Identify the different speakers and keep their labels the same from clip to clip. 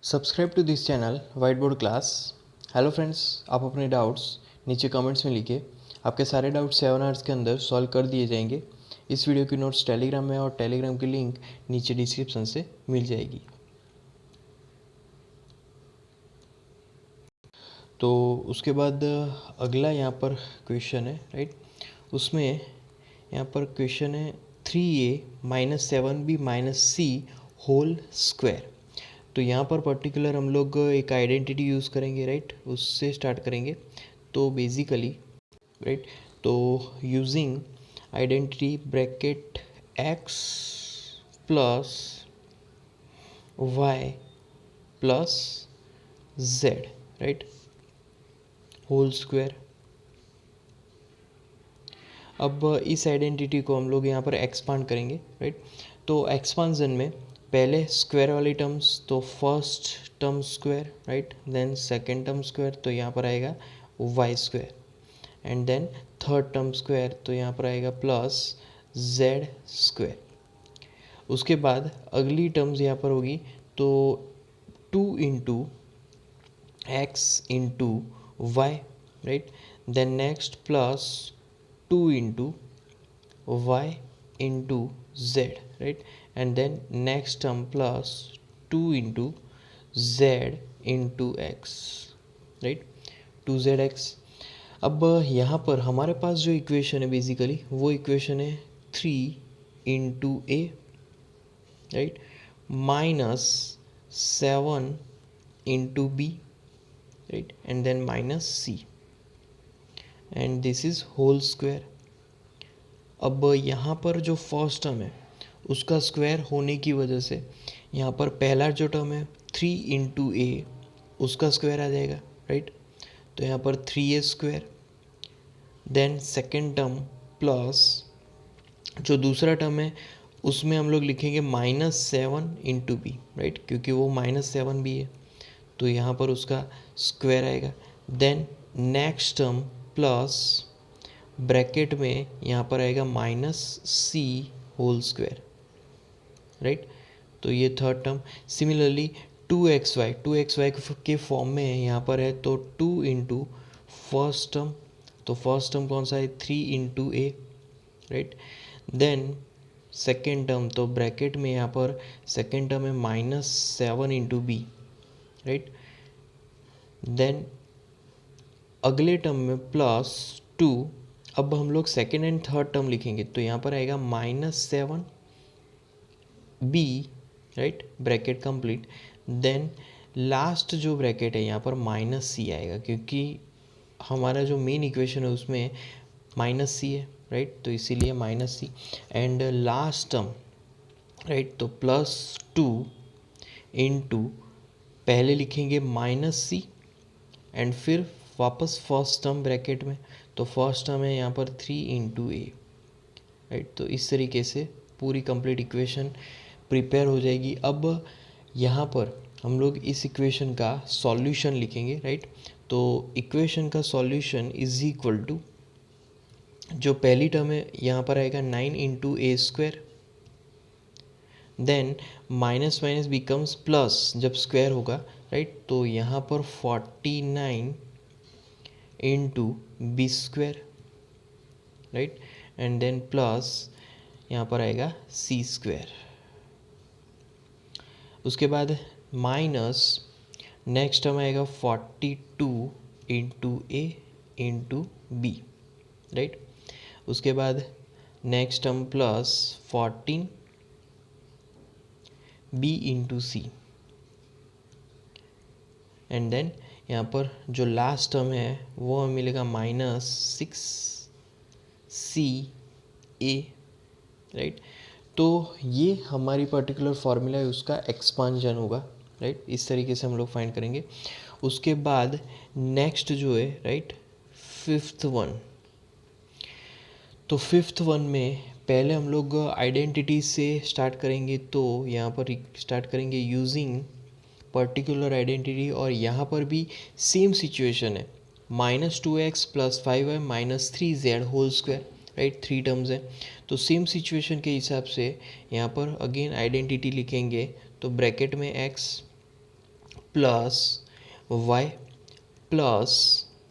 Speaker 1: Subscribe to this channel white board class. Hello friends, आप अपने doubts नीचे comments में लिखिए। आपके सारे डाउट्स 7 आवर्स के अंदर सॉल्व कर दिए जाएंगे। इस वीडियो की नोट्स टेलीग्राम में और टेलीग्राम की लिंक नीचे डिस्क्रिप्शन से मिल जाएगी। तो उसके बाद अगला यहाँ पर क्वेश्चन है, राइट। उसमें यहाँ पर क्वेश्चन है 3a-7b-c होल स्क्वायर। तो यहाँ पर पर्टिकुलर हम लोग एक आइडेंटिटी यूज़ करेंगे, राइट। उससे स्टार्ट करेंगे। तो बेसिकली, राइट, तो using identity bracket x plus y plus z, right, whole square. अब इस आइडेंटिटी को हम लोग यहाँ पर एक्सपांड करेंगे, राइट। तो एक्सपांसन में पहले स्क्वायर वाली टर्म्स, तो first term square, right, then second term square, तो यहाँ पर आएगा y square, and then third term square, तो यहाँ पर आएगा प्लस जेड स्क्वायर। उसके बाद अगली टर्म्स यहाँ पर होगी, तो 2 into x into y, right, then next plus 2 into y into z, right, and then next term plus 2 into z into x, right, 2zx। अब यहाँ पर हमारे पास जो इक्वेशन है बेसिकली वो इक्वेशन है 3 into A, right, minus 7 into B, right, and then minus C, and this is whole square. अब यहाँ पर जो फर्स्ट टर्म है उसका स्क्वायर होने की वजह से यहाँ पर पहला जो टर्म है 3 इंटू ए, उसका स्क्वायर आ जाएगा, राइट। तो यहाँ पर 3a square, then second term plus जो दूसरा टर्म है उसमें हम लोग लिखेंगे -7 इंटू बी, राइट, क्योंकि वो -7 भी है, तो यहाँ पर उसका स्क्वायर आएगा। Then next term plus bracket में यहाँ पर आएगा -c होल स्क्वायर, राइट। तो ये थर्ड टर्म। सिमिलरली 2xy के फॉर्म में यहाँ पर है, तो 2 इंटू फर्स्ट टर्म, तो फर्स्ट टर्म कौन सा है 3 इंटू ए, राइट। देन सेकेंड टर्म, तो ब्रैकेट में यहाँ पर सेकेंड टर्म है -7 इंटू बी, राइट। देन अगले टर्म में +2। अब हम लोग सेकेंड एंड थर्ड टर्म लिखेंगे, तो यहाँ पर आएगा -7 B, right, bracket complete. Then last जो ब्रैकेट है यहाँ पर -c आएगा, क्योंकि हमारा जो मेन इक्वेशन है उसमें -c है, राइट, तो इसीलिए -c। And last term, right, तो +2 इंटू पहले लिखेंगे -c एंड फिर वापस फर्स्ट टर्म ब्रैकेट में, तो फर्स्ट टर्म है यहाँ पर 3 इंटू ए, राइट। तो इस तरीके से पूरी कंप्लीट इक्वेशन प्रिपेयर हो जाएगी। अब यहाँ पर हम लोग इस इक्वेशन का सॉल्यूशन लिखेंगे, राइट। तो इक्वेशन का सॉल्यूशन इज इक्वल टू, जो पहली टर्म है यहाँ पर आएगा 9 into a square, then minus minus becomes plus जब स्क्वायर होगा, राइट, तो यहाँ पर 49 into B square, right, and then plus यहाँ पर आएगा सी स्क्वायर। उसके बाद माइनस नेक्स्ट टर्म आएगा 42 इंटू ए इंटू बी, राइट। उसके बाद next term plus 14 B into C, and then यहाँ पर जो लास्ट टर्म है वो हमें मिलेगा -6 सी ए, राइट। तो ये हमारी पर्टिकुलर फार्मूला है, उसका एक्सपांशन होगा, राइट। इस तरीके से हम लोग फाइंड करेंगे। उसके बाद नेक्स्ट जो है, राइट, फिफ्थ वन। तो फिफ्थ वन में पहले हम लोग आइडेंटिटी से स्टार्ट करेंगे, तो यहाँ पर स्टार्ट करेंगे यूजिंग पर्टिकुलर आइडेंटिटी, और यहाँ पर भी सेम सिचुएशन है, -2x + 5y - 3z whole square, right, 3 terms हैं। तो सेम सिचुएशन के हिसाब से यहाँ पर अगेन आइडेंटिटी लिखेंगे, तो ब्रैकेट में x plus y plus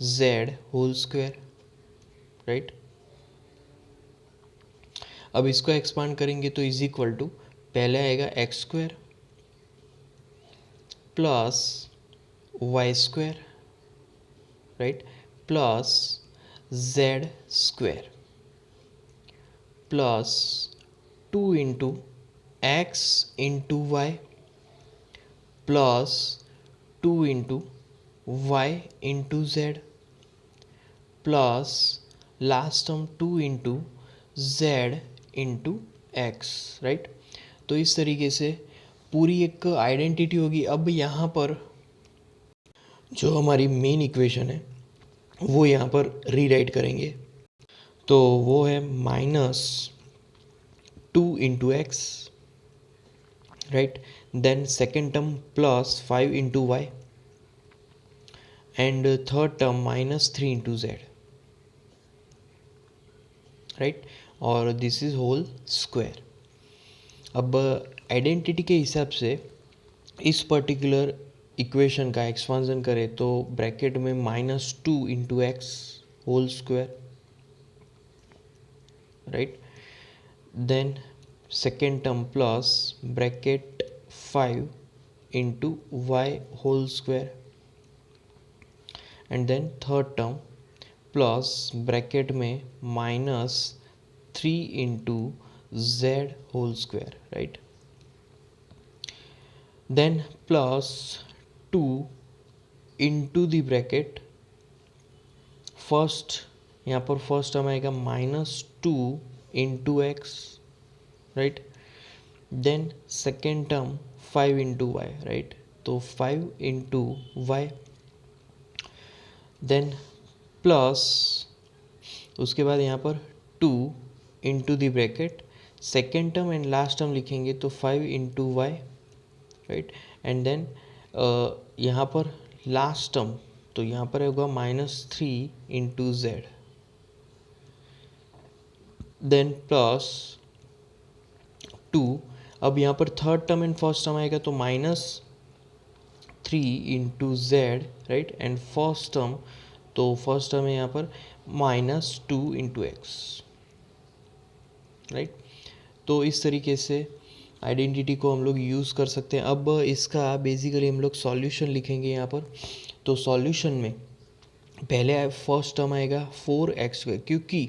Speaker 1: z whole square, right. अब इसको एक्सपांड करेंगे तो इज इक्वल टू पहले आएगा x square plus y square, right, plus z square plus 2 into x into y plus 2 into y into z plus last term 2 into z into x, right. तो इस तरीके से पूरी एक आइडेंटिटी होगी। अब यहाँ पर जो हमारी मेन इक्वेशन है वो यहाँ पर रीराइट करेंगे, तो वो है -2 into x, right, then second term +5 into y and third term -3 into z, right, और दिस इज होल स्क्वायर। अब आइडेंटिटी के हिसाब से इस पर्टिकुलर इक्वेशन का एक्सपांसन करें तो ब्रैकेट में -2 into x whole square, right, then second term plus bracket 5 into y whole square and then third term plus bracket में -3 into z whole square, right, then plus 2 into the bracket first, यहाँ पर first term आएगा -2 into x, right, then second term 5 into y, right, तो 5 into Y, then plus उसके बाद यहाँ पर 2 into the bracket second term and last term लिखेंगे तो 5 into y, right, and then यहाँ पर लास्ट टर्म तो यहाँ पर होगा -3 इंटू जेड, देन प्लस 2। अब यहाँ पर third term and first term आएगा तो -3 into z, right, and first term तो फर्स्ट टर्म है यहाँ पर -2 इंटू एक्स, राइट। तो इस तरीके से आइडेंटिटी को हम लोग यूज़ कर सकते हैं। अब इसका बेसिकली हम लोग सॉल्यूशन लिखेंगे यहाँ पर, तो सॉल्यूशन में पहले फर्स्ट टर्म आएगा 4x², क्योंकि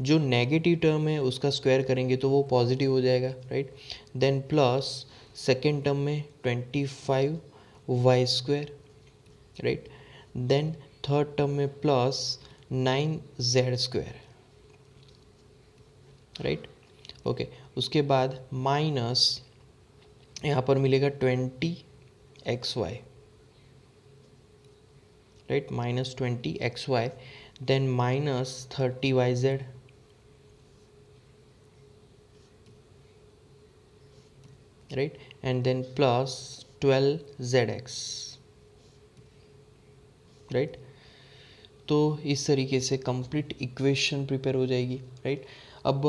Speaker 1: जो नेगेटिव टर्म है उसका स्क्वायर करेंगे तो वो पॉजिटिव हो जाएगा, right, then plus second term में 25y², right, then third term में प्लस 9z², राइट, ओके। उसके बाद माइनस यहाँ पर मिलेगा 20xy, right, -20xy, then -30yz, right, and then plus 12zx, right. तो इस तरीके से कंप्लीट इक्वेशन प्रिपेयर हो जाएगी, राइट। अब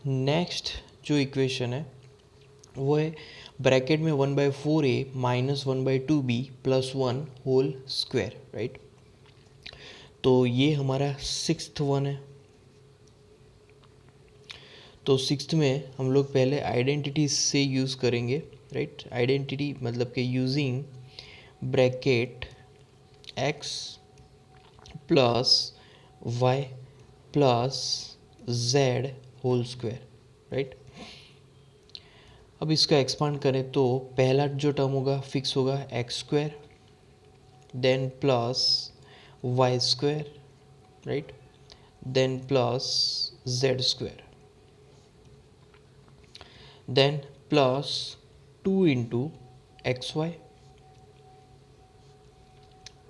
Speaker 1: नेक्स्ट जो इक्वेशन है वो है ब्रैकेट में 1/4a - 1/2b + 1 whole square, right. तो ये हमारा सिक्स्थ वन है। तो सिक्स्थ में हम लोग पहले आइडेंटिटी से यूज़ करेंगे, राइट, आइडेंटिटी मतलब कि using bracket x plus y plus z whole square, right. अब इसका एक्सपांड करें तो पहला जो टर्म होगा फिक्स होगा x², then plus y², right, then plus z², then plus 2 into xy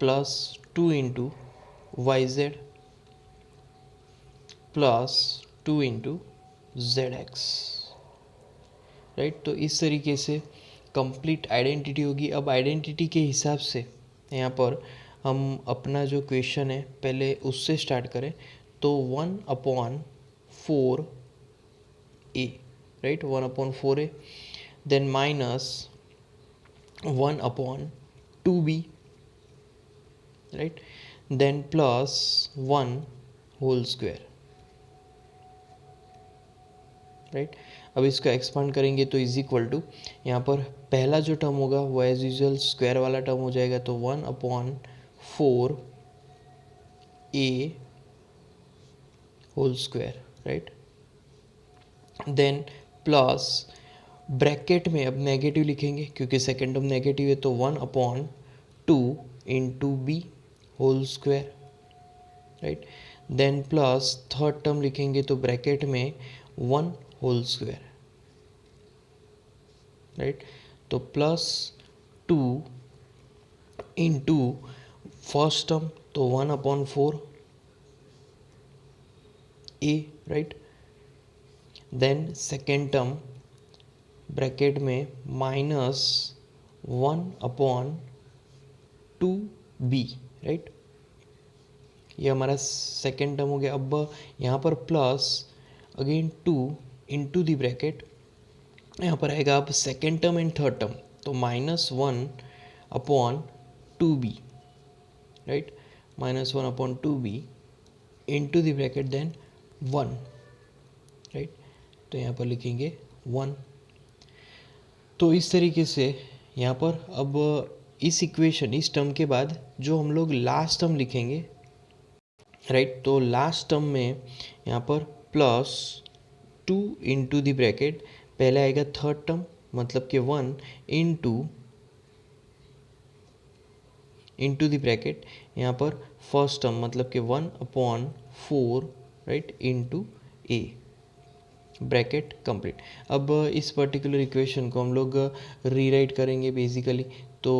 Speaker 1: plus 2 into yz plus 2 into zx, right. तो इस तरीके से कंप्लीट आइडेंटिटी होगी। अब आइडेंटिटी के हिसाब से यहाँ पर हम अपना जो क्वेश्चन है पहले उससे स्टार्ट करें तो 1/4a, right, 1/4a, then -1/2 2b, right, then plus 1 whole square, right. अब इसका एक्सपांड करेंगे तो इज इक्वल टू, यहाँ पर पहला जो टर्म होगा वो एज यूजल स्क्वायर वाला टर्म हो जाएगा, तो 1/4 a whole square, right. Then plus bracket में अब नेगेटिव लिखेंगे क्योंकि सेकेंड टर्म नेगेटिव है, तो 1/2 into B whole square, right. Then plus third term लिखेंगे तो ब्रैकेट में 1 होल स्क्वायर, राइट। तो प्लस 2 इंटू फर्स्ट टर्म तो 1/4 a, right. Then second term bracket में -1/2b, राइट। ये हमारा सेकेंड टर्म हो गया। अब यहाँ पर प्लस अगेन 2 इंटू दी ब्रैकेट, यहाँ पर आएगा अब second term and third term, तो -1/2b, राइट, -1/2b इंटू दी ब्रैकेट देन 1, राइट। तो यहाँ पर लिखेंगे 1। तो इस तरीके से यहाँ पर अब इस इक्वेशन, इस टर्म के बाद जो हम लोग लास्ट टर्म लिखेंगे, राइट, तो लास्ट टर्म में यहाँ पर +2 इंटू दी ब्रैकेट, पहले आएगा थर्ड टर्म मतलब कि 1 इंटू दी ब्रैकेट, यहाँ पर फर्स्ट टर्म मतलब कि 1/4, right, into a, bracket complete. अब इस पर्टिकुलर इक्वेशन को हम लोग रीराइट करेंगे बेसिकली, तो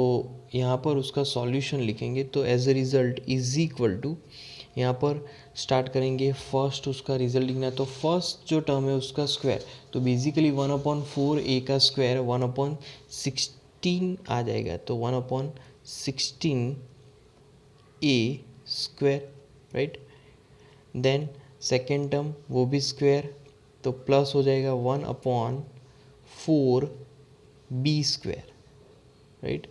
Speaker 1: यहाँ पर उसका सॉल्यूशन लिखेंगे, तो as a result is equal to, यहाँ पर स्टार्ट करेंगे फर्स्ट उसका रिजल्ट लिखना, तो फर्स्ट जो टर्म है उसका स्क्वायर, तो बेसिकली 1/4 a का स्क्वायर 1/16 आ जाएगा, तो 1/16 a square, right. Then second term वो भी स्क्वायर, तो प्लस हो जाएगा 1/4 b square, right.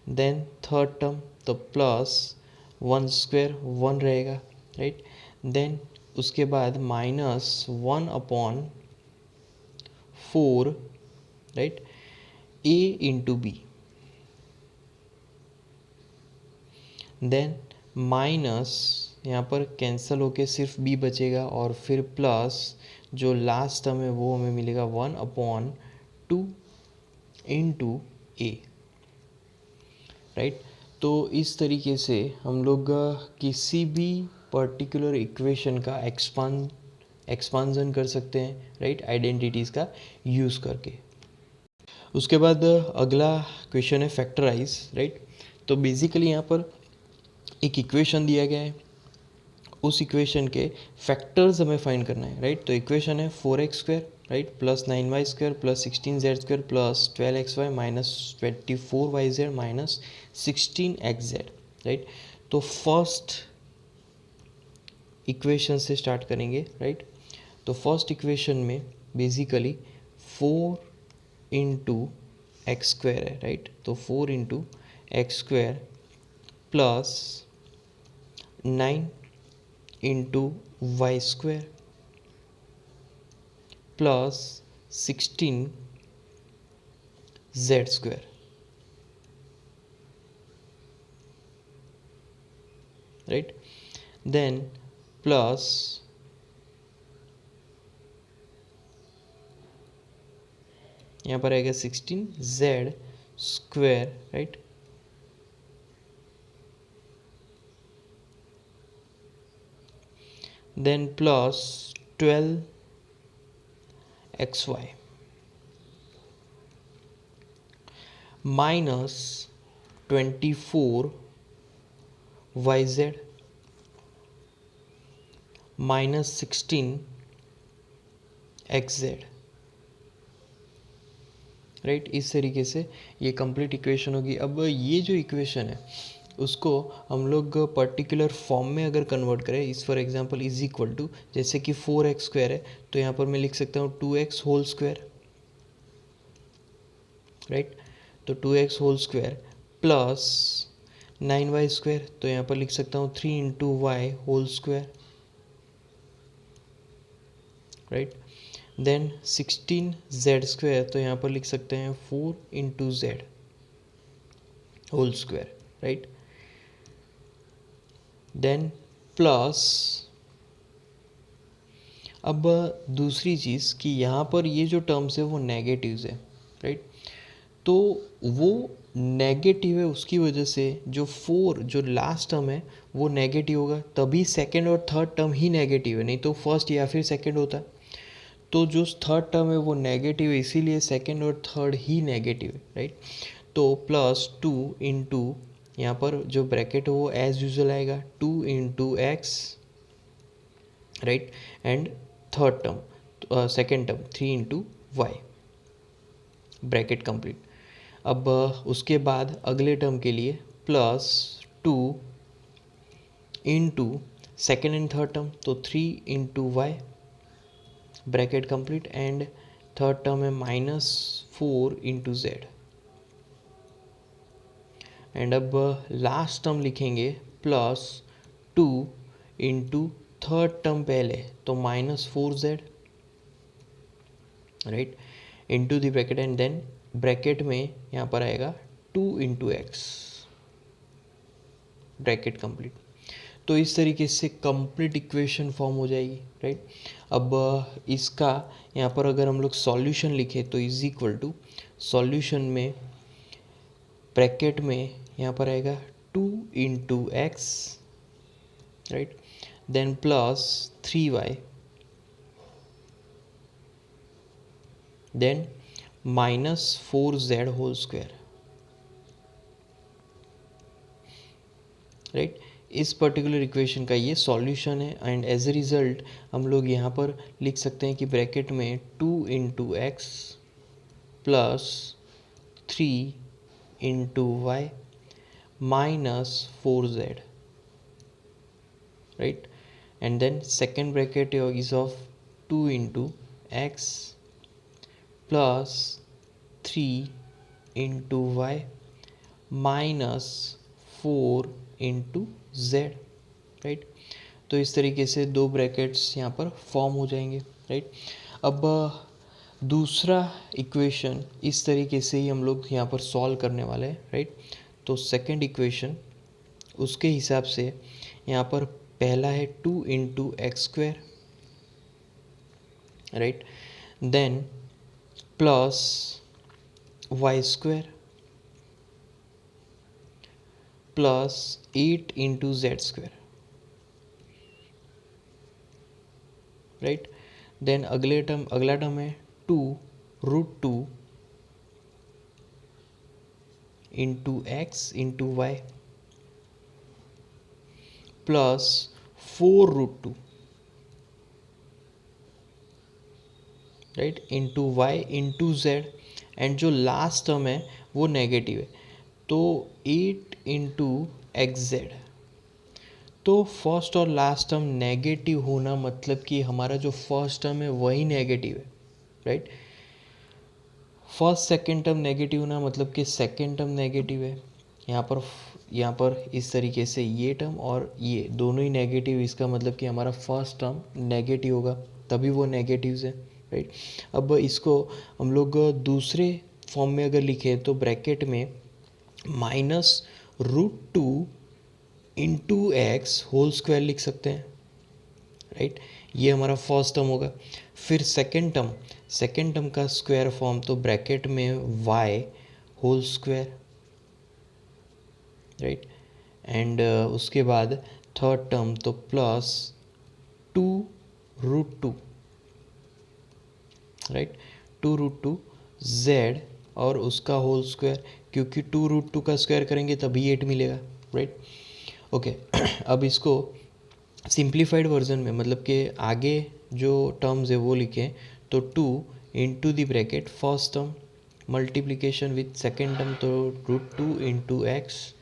Speaker 1: Then third term तो प्लस 1 स्क्वायर 1 रहेगा, राइट। देन उसके बाद -1/4, राइट, a into B, then minus यहाँ पर कैंसिल होके सिर्फ b बचेगा, और फिर प्लस जो लास्ट टर्म है वो हमें मिलेगा 1/2 इंटू a, राइट। तो इस तरीके से हम लोग किसी भी पर्टिकुलर इक्वेशन का एक्सपांजन कर सकते हैं, राइट, आइडेंटिटीज़ का यूज़ करके। उसके बाद अगला क्वेश्चन है फैक्टराइज, राइट। तो बेसिकली यहाँ पर एक इक्वेशन दिया गया है, उस इक्वेशन के फैक्टर्स हमें फाइंड करना है, राइट। तो इक्वेशन है 4x², right, plus 9y² plus 16z² plus 12xy minus 24yz minus 16xz, right. तो फर्स्ट इक्वेशन से स्टार्ट करेंगे, राइट। तो फर्स्ट इक्वेशन में बेसिकली 4 इंटू एक्स स्क्वायर है, राइट। तो 4 into x square plus 9 into y square plus 16 z square, right. Then plus यहाँ पर आएगा 16 z square, right. Then plus 12xy minus 24yz minus 16xz, right. इस तरीके से ये कंप्लीट इक्वेशन होगी। अब ये जो इक्वेशन है उसको हम लोग पर्टिकुलर फॉर्म में अगर कन्वर्ट करें, इस for example is equal to, जैसे कि 4x² है तो यहाँ पर मैं लिख सकता हूँ 2x होल स्क्वायर, राइट। तो 2x whole square plus 9y², तो यहाँ पर लिख सकता हूँ 3 × y whole square, right. Then 16z², तो यहाँ पर लिख सकते हैं 4 × z whole square, right. Then plus, अब दूसरी चीज़ कि यहाँ पर ये जो टर्म्स है वो नेगेटिव्स है, राइट। तो वो नेगेटिव है, उसकी वजह से जो 4 जो लास्ट टर्म है वो नेगेटिव होगा, तभी सेकंड और थर्ड टर्म ही नेगेटिव है, नहीं तो फर्स्ट या फिर सेकंड होता। तो जो थर्ड टर्म है वो नेगेटिव है, इसीलिए सेकंड और थर्ड ही नेगेटिव है, राइट। तो +2 × यहाँ पर जो ब्रैकेट है वो एज यूजुअल आएगा 2 × x, right. And third term second term 3 × y, bracket complete. अब उसके बाद अगले टर्म के लिए +2 × सेकेंड एंड थर्ड टर्म, तो 3 × y, bracket complete. And third term है -4 × z। एंड अब लास्ट टर्म लिखेंगे +2 × थर्ड टर्म पहले, तो -4z, right, into the bracket. And then bracket में यहाँ पर आएगा 2 × x, ब्रैकेट कंप्लीट। तो इस तरीके से कंप्लीट इक्वेशन फॉर्म हो जाएगी, राइट। अब इसका यहाँ पर अगर हम लोग सॉल्यूशन लिखें तो इज इक्वल टू सॉल्यूशन में ब्रैकेट में यहाँ पर आएगा 2 × x, right. Then plus 3y, then -4z whole square, right. इस पर्टिकुलर इक्वेशन का ये सॉल्यूशन है। एंड एज ए रिज़ल्ट हम लोग यहाँ पर लिख सकते हैं कि ब्रैकेट में 2 × x plus 3 × y -4z, right, and then second bracket is of 2 × x plus 3 × y minus 4 × z, right. तो इस तरीके से दो ब्रैकेट्स यहाँ पर फॉर्म हो जाएंगे, राइट। अब दूसरा इक्वेशन इस तरीके से ही हम लोग यहाँ पर सॉल्व करने वाले हैं, राइट। तो सेकंड इक्वेशन उसके हिसाब से यहाँ पर पहला है 2 × x², right, then plus y² plus 8 × z², right. Then अगला टर्म है 2 √2 × x × y plus 4 √2, right, × y × z। And जो लास्ट टर्म है वो नेगेटिव है, तो 8 × xz। तो फर्स्ट और लास्ट टर्म नेगेटिव होना मतलब कि हमारा जो फर्स्ट टर्म है वही नेगेटिव है, right. First second term negative होना मतलब कि सेकंड टर्म नेगेटिव है। यहाँ पर इस तरीके से ये टर्म और ये दोनों ही नेगेटिव, इसका मतलब कि हमारा फर्स्ट टर्म नेगेटिव होगा, तभी वो नेगेटिव्स है, राइट। अब इसको हम लोग दूसरे फॉर्म में अगर लिखें तो ब्रैकेट में -√2 × x होल स्क्वायर लिख सकते हैं, राइट। ये हमारा फर्स्ट टर्म होगा। फिर सेकंड टर्म का स्क्वायर फॉर्म, तो ब्रैकेट में y whole square, right. And उसके बाद थर्ड टर्म तो प्लस 2 √2, राइट, 2 √2 z और उसका होल स्क्वायर, क्योंकि 2 √2 का स्क्वायर करेंगे तभी 8 मिलेगा, राइट। ओके, अब इसको सिंप्लीफाइड वर्जन में मतलब कि आगे जो टर्म्स है वो लिखें तो 2 × the bracket first term multiplication with second term, तो √2 × x।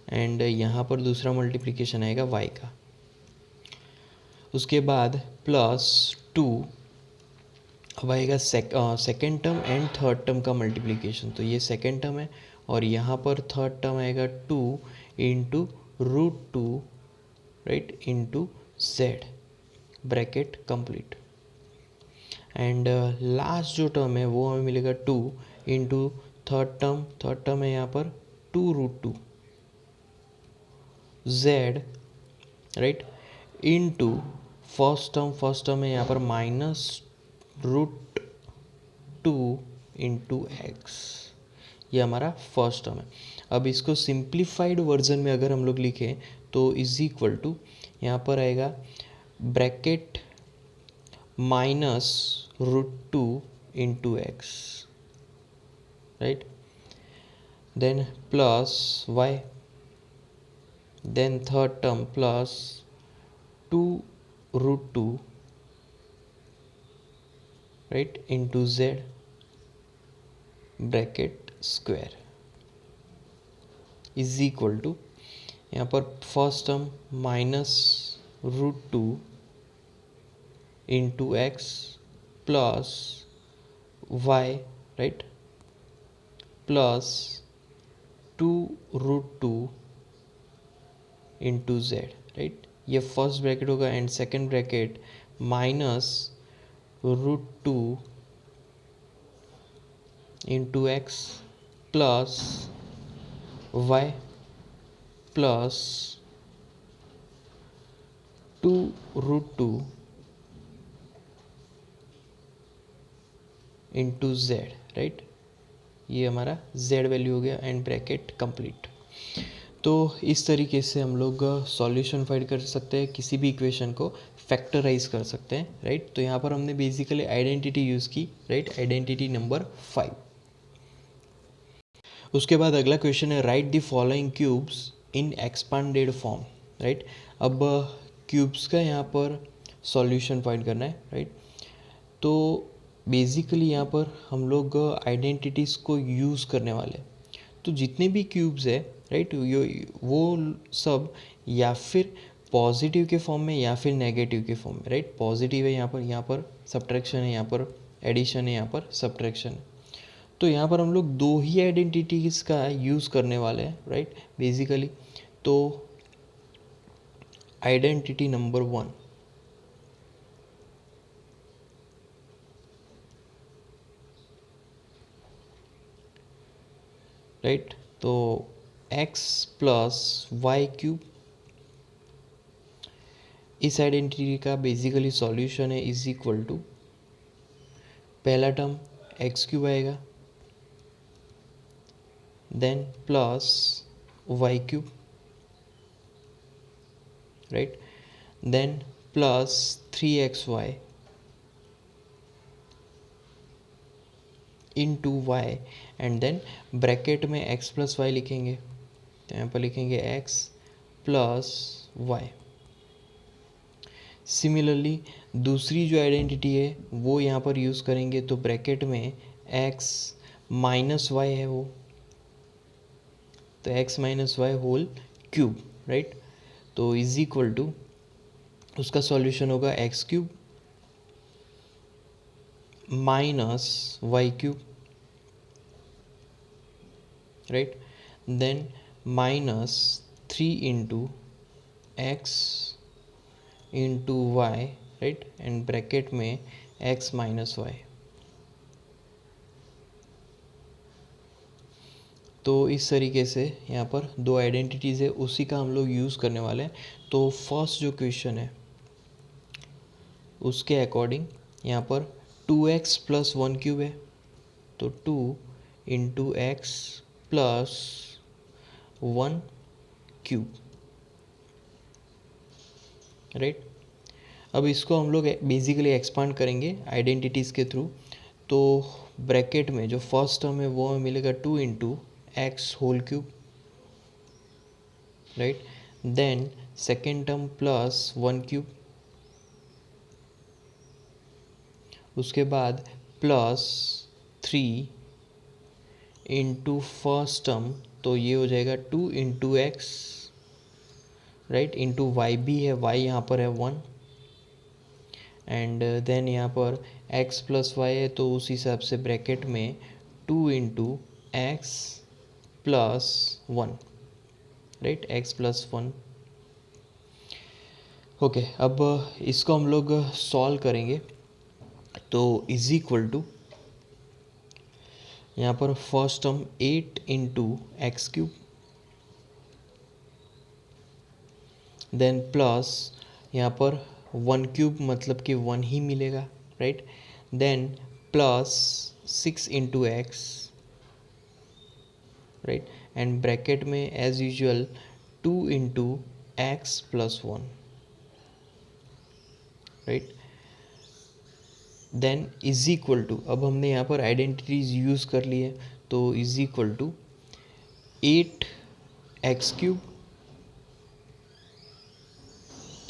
Speaker 1: एंड यहाँ पर दूसरा मल्टीप्लिकेशन आएगा y का। उसके बाद +2 अब आएगा second term and third term का मल्टीप्लिकेशन, तो ये सेकेंड टर्म है और यहाँ पर थर्ड टर्म आएगा 2 into √2 right into Z, bracket complete. And last जो टर्म है वो हमें मिलेगा 2 इंटू थर्ड टर्म है यहाँ पर 2√2 Z right into first term है यहाँ पर -√2 इंटू एक्स, ये हमारा फर्स्ट टर्म है। अब इसको सिंप्लीफाइड वर्जन में अगर हम लोग लिखें तो इज इक्वल टू यहाँ पर आएगा bracket -√2 into x right, then plus y, then third term plus 2√2 right into z bracket square is equal to यहाँ पर first term -√2 into x plus y right plus 2√2 into z right, ये first bracket होगा and second bracket -√2 into x plus y plus 2√2 into z right, ये हमारा Z value हो गया and bracket complete. तो इस तरीके से हम लोग सॉल्यूशन फाइंड कर सकते हैं, किसी भी इक्वेशन को फैक्टराइज कर सकते हैं राइट। तो यहाँ पर हमने बेसिकली आइडेंटिटी यूज़ की राइट, आइडेंटिटी नंबर 5। उसके बाद अगला क्वेश्चन है right the following cubes in expanded form right. अब क्यूब्स का यहाँ पर सॉल्यूशन फाइंड करना है राइट। तो बेसिकली यहाँ पर हम लोग आइडेंटिटीज़ को यूज़ करने वाले हैं। तो जितने भी क्यूब्स है राइट वो सब या फिर पॉजिटिव के फॉर्म में या फिर नेगेटिव के फॉर्म में राइट। पॉजिटिव है यहाँ पर सब्ट्रैक्शन है, यहाँ पर एडिशन है, यहाँ पर सब्ट्रैक्शन है। तो यहाँ पर हम लोग दो ही आइडेंटिटीज़ का यूज़ करने वाले हैं राइट बेसिकली। तो आइडेंटिटी नंबर 1 राइट, तो x प्लस वाई क्यूब, इस आइडेंटिटी का बेसिकली सॉल्यूशन है इज इक्वल टू पहला टर्म एक्स क्यूब आएगा, then plus y cube right, then plus 3xy into y and then bracket में x plus y लिखेंगे। तो यहाँ पर लिखेंगे x प्लस वाई। सिमिलरली दूसरी जो आइडेंटिटी है वो यहाँ पर यूज़ करेंगे, तो ब्रैकेट में x माइनस वाई है वो, तो x minus y whole cube right. तो इज इक्वल टू उसका सॉल्यूशन होगा x cube minus y cube right, then minus 3 into x into y right and bracket में x माइनस वाई। तो इस तरीके से यहाँ पर दो आइडेंटिटीज़ है, उसी का हम लोग यूज़ करने वाले हैं। तो फर्स्ट जो क्वेश्चन है उसके अकॉर्डिंग यहाँ पर 2x प्लस 1 क्यूब है, तो 2 into x plus 1 cube right. अब इसको हम लोग बेसिकली एक्सपांड करेंगे आइडेंटिटीज़ के थ्रू। तो ब्रैकेट में जो फर्स्ट टर्म है वो हमें मिलेगा 2 into x whole cube right, then second term plus 1 cube, उसके बाद प्लस 3 इंटू फर्स्ट टर्म, तो ये हो जाएगा 2 into x right into y भी है, वाई यहाँ पर है 1 एंड देन यहाँ पर x प्लस वाई है, तो उस हिसाब से ब्रैकेट में 2 into x plus one, right, x plus one. Okay, अब इसको हम लोग सॉल्व करेंगे तो इज इक्वल टू यहाँ पर first term 8 into x cube, then plus यहाँ पर वन क्यूब मतलब कि वन ही मिलेगा, right, then plus 6 into x, right, and bracket में as usual 2 into x plus one, right, then is equal to, अब हमने यहाँ पर आइडेंटिटीज यूज़ कर ली है तो is equal to 8 x cube,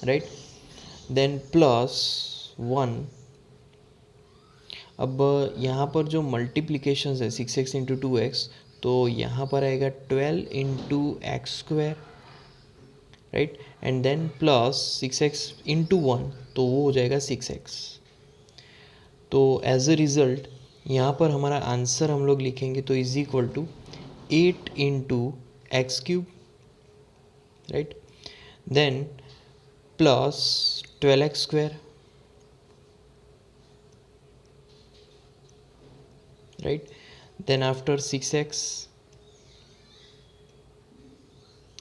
Speaker 1: right, then plus one. अब यहाँ पर जो मल्टीप्लिकेशंस है 6x इंटू 2x, तो यहाँ पर आएगा 12 into x square, right, and then plus 6x into one, तो वो हो जाएगा 6x। तो एज अ रिज़ल्ट यहाँ पर हमारा आंसर हम लोग लिखेंगे तो is equal to 8 into x cube, right, then plus 12x square, right, then after 6x,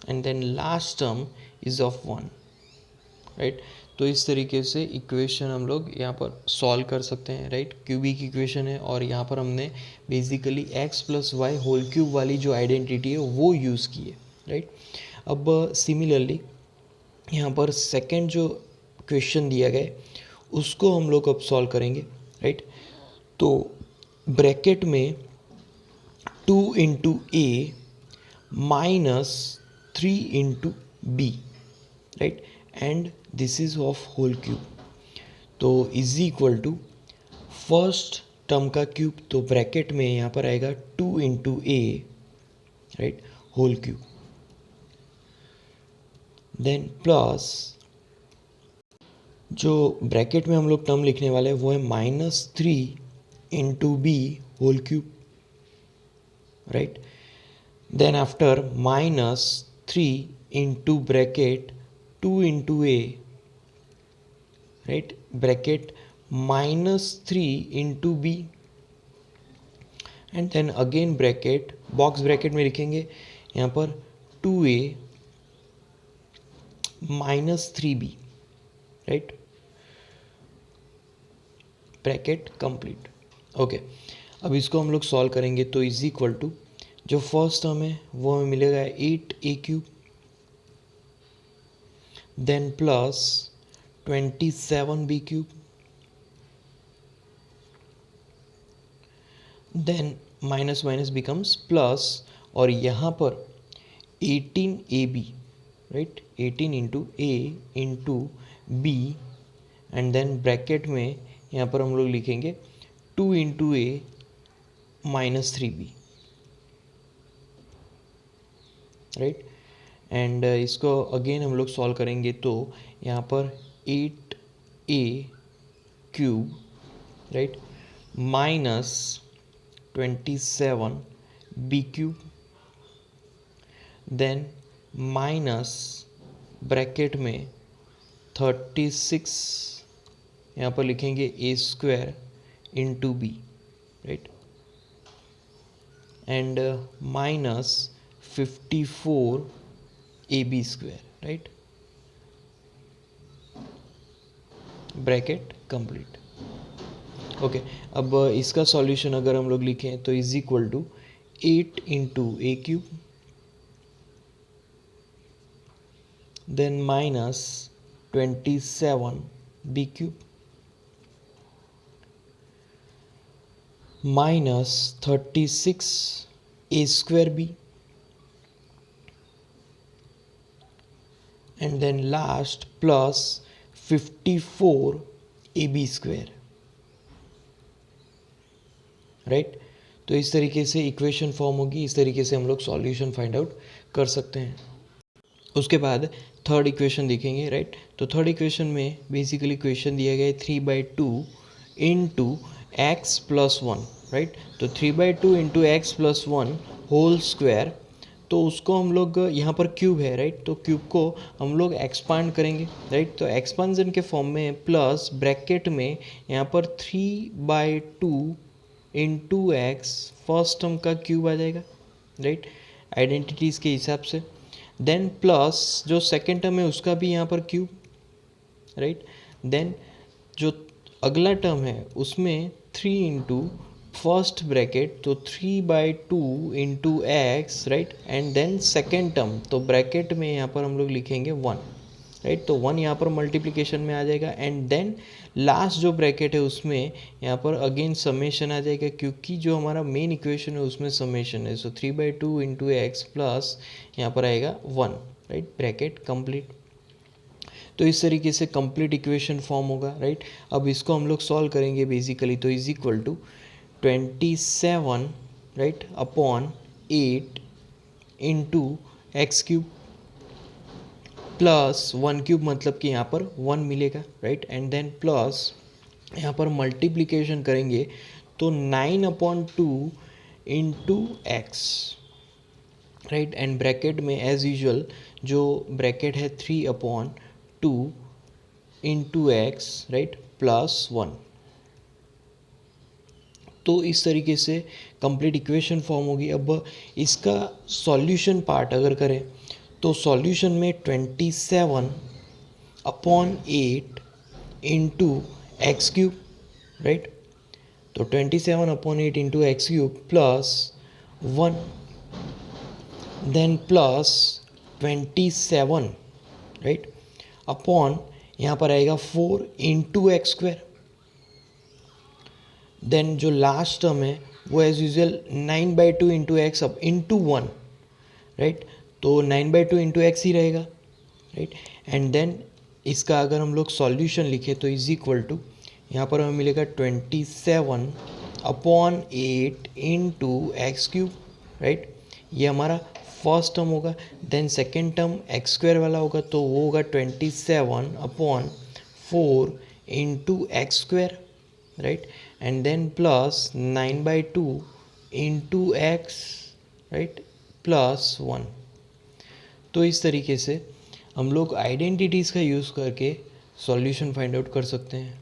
Speaker 1: and then last term is of 1, right। तो इस तरीके से इक्वेशन हम लोग यहाँ पर सॉल्व कर सकते हैं, राइट, क्यूबिक इक्वेशन है और यहाँ पर हमने basically x plus y whole cube वाली जो आइडेंटिटी है वो यूज़ की है, राइट। अब सिमिलरली यहाँ पर सेकंड जो क्वेश्चन दिया गया है उसको हम लोग अब सॉल्व करेंगे, राइट। तो ब्रैकेट में 2 into a minus 3 into B, right, and this is of whole cube, तो is equal to first term का क्यूब, तो ब्रैकेट में यहाँ पर आएगा 2 इंटू ए, right, whole cube, then plus जो ब्रैकेट में हम लोग टर्म लिखने वाले हैं वो है -3 into B whole cube, right, then after -3 into bracket 2 into a, right, bracket -3 into b, and then again bracket, box bracket में लिखेंगे यहाँ पर 2a -3b, right, bracket complete. Okay, अब इसको हम लोग सॉल्व करेंगे तो इज इक्वल टू जो फर्स्ट टर्म है वो हमें मिलेगा 8a cube, then plus 27b cube, then minus minus becomes plus, और यहाँ पर 18ab, right, 18 into A into b, and then bracket में यहाँ पर हम लोग लिखेंगे 2 into a -3b, right, and इसको अगेन हम लोग सॉल्व करेंगे तो यहाँ पर 8a cube, right, -27b cube, then minus bracket में 36 यहाँ पर लिखेंगे a square into B, right, and minus 54 ab square, right, bracket complete. Okay, अब इसका सॉल्यूशन अगर हम लोग लिखें तो is equal to 8 into a cube, then minus 27b cube, minus 36 a square b, and then last plus 54 ab square, right. तो इस तरीके से इक्वेशन फॉर्म होगी, इस तरीके से हम लोग सॉल्यूशन फाइंड आउट कर सकते हैं। उसके बाद थर्ड इक्वेशन देखेंगे, राइट। तो थर्ड इक्वेशन में बेसिकली इक्वेशन दिया गया है 3/2 into x plus one, right. तो 3/2 into x plus one whole square तो उसको हम लोग यहाँ पर क्यूब है राइट, तो क्यूब को हम लोग एक्सपांड करेंगे राइट। तो एक्सपांजन के फॉर्म में प्लस ब्रैकेट में यहाँ पर 3/2 इंटू एक्स फर्स्ट टर्म का क्यूब आ जाएगा राइट, आइडेंटिटीज़ के हिसाब से। देन प्लस जो सेकेंड टर्म है उसका भी यहाँ पर क्यूब राइट। देन जो अगला टर्म है उसमें 3 इंटू फर्स्ट ब्रैकेट, तो 3/2 into x right, and then second term, तो ब्रैकेट में यहाँ पर हम लोग लिखेंगे 1 राइट। तो 1 यहाँ पर मल्टीप्लिकेशन में आ जाएगा, एंड देन लास्ट जो ब्रैकेट है उसमें यहाँ पर अगेन समेशन आ जाएगा, क्योंकि जो हमारा मेन इक्वेशन है उसमें समेशन है। सो 3/2 इंटू एक्स प्लस यहाँ पर आएगा 1 राइट, ब्रैकेट कंप्लीट। तो इस तरीके से कंप्लीट इक्वेशन फॉर्म होगा राइट। अब इसको हम लोग सॉल्व करेंगे बेसिकली, तो is equal to 27 right upon 8 into x cube plus 1 cube, मतलब कि यहाँ पर 1 मिलेगा राइट, एंड देन प्लस यहाँ पर मल्टीप्लिकेशन करेंगे तो 9/2 into x right, and bracket में एज यूजुअल जो ब्रैकेट है 3/2 इंटू एक्स राइट प्लस 1। तो इस तरीके से कंप्लीट इक्वेशन फॉर्म होगी। अब इसका सॉल्यूशन पार्ट अगर करें तो सॉल्यूशन में 27/8 इंटू एक्स क्यूब राइट, तो 27/8 into x cube plus 1, then plus 27 right upon यहाँ पर आएगा 4 इंटू एक्स स्क्वायर। देन जो लास्ट टर्म है वो एज यूजल 9/2 इंटू एक्स अब इंटू 1 राइट, तो 9/2 इंटू एक्स ही रहेगा राइट, एंड देन इसका अगर हम लोग सॉल्यूशन लिखे तो इज इक्वल टू यहाँ पर हमें मिलेगा 27/8 इंटू एक्स क्यूब राइट, ये हमारा फर्स्ट टर्म होगा। Then second term x square वाला होगा तो वो होगा 27/4 into x square right, and then plus 9/2 into x right plus 1। तो इस तरीके से हम लोग आइडेंटिटीज़ का यूज़ करके सॉल्यूशन फाइंड आउट कर सकते हैं।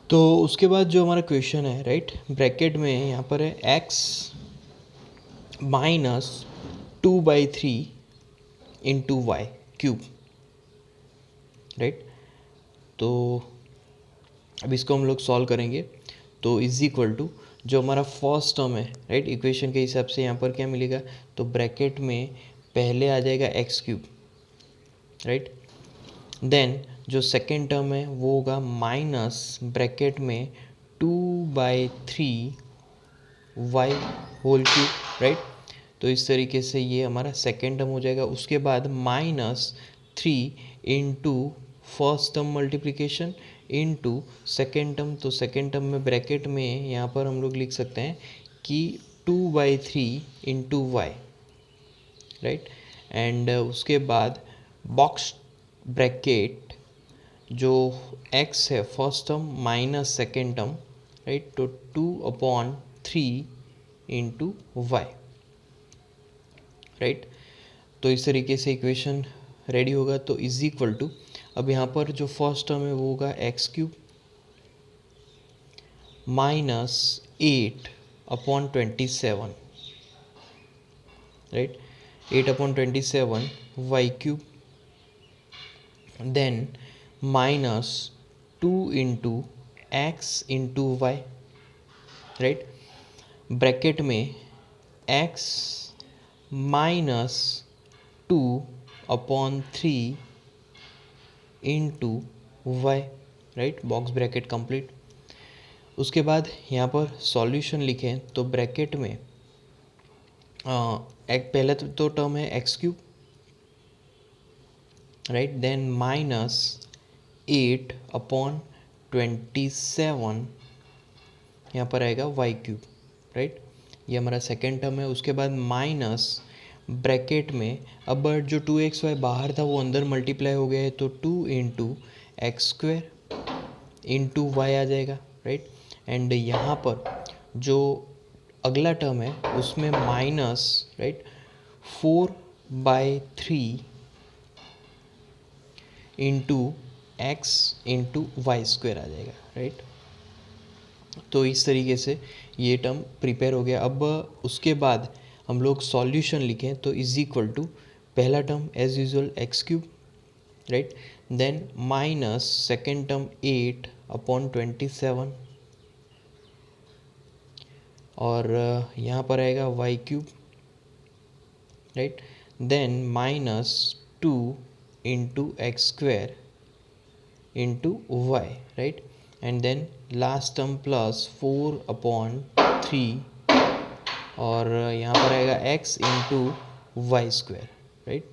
Speaker 1: तो उसके बाद जो हमारा क्वेश्चन है राइट, ब्रैकेट में यहाँ पर है x minus 2/3 into y cube right. तो अब इसको हम लोग सॉल्व करेंगे तो इज इक्वल टू जो हमारा फर्स्ट टर्म है राइट, इक्वेशन के हिसाब से यहाँ पर क्या मिलेगा, तो ब्रैकेट में पहले आ जाएगा एक्स क्यूब राइट, देन जो सेकेंड टर्म है वो होगा माइनस ब्रैकेट में 2/3 वाई होल क्यूब राइट। तो इस तरीके से ये हमारा सेकेंड टर्म हो जाएगा। उसके बाद minus 3 into first term multiplication into second term, तो सेकेंड टर्म में ब्रैकेट में यहाँ पर हम लोग लिख सकते हैं कि 2/3 इंटू वाई राइट, एंड उसके बाद बॉक्स ब्रैकेट जो x है first term minus second term right, तो 2/3 इंटू वाई राइट। तो इस तरीके से इक्वेशन रेडी होगा। तो इज इक्वल टू अब यहाँ पर जो फर्स्ट टर्म है वो होगा x cube minus 8/27 right, 8/27 y cube, then minus 2 into x into y right, bracket में x minus 2/3 into y right, box bracket complete. उसके बाद यहाँ पर सॉल्यूशन लिखें तो ब्रैकेट में एक पहला तो टर्म है x cube right, then minus 8/27 यहाँ पर आएगा वाई क्यूब राइट, ये हमारा सेकेंड टर्म है। उसके बाद माइनस ब्रैकेट में अब जो 2xy बाहर था वो अंदर मल्टीप्लाई हो गया है, तो 2 into x square into y आ जाएगा राइट, एंड यहाँ पर जो अगला टर्म है उसमें minus right 4/3 into x into y square आ जाएगा, राइट। तो इस तरीके से ये टर्म प्रिपेयर हो गया। अब उसके बाद हम लोग सॉल्यूशन लिखें तो इज इक्वल टू पहला term as usual x cube, right, then minus second term 8/27 और यहाँ पर आएगा y cube, right, then minus 2 into x square into y, right, and then last term plus 4/3 और यहाँ पर आएगा x into y square, right.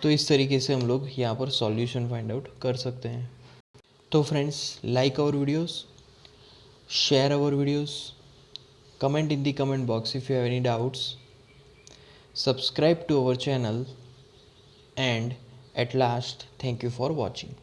Speaker 1: तो इस तरीके से हम लोग यहाँ पर सॉल्यूशन फाइंड आउट कर सकते हैं। तो friends, like our videos, share our videos, comment in the comment box if you have any doubts, subscribe to our channel, and at last, thank you for watching.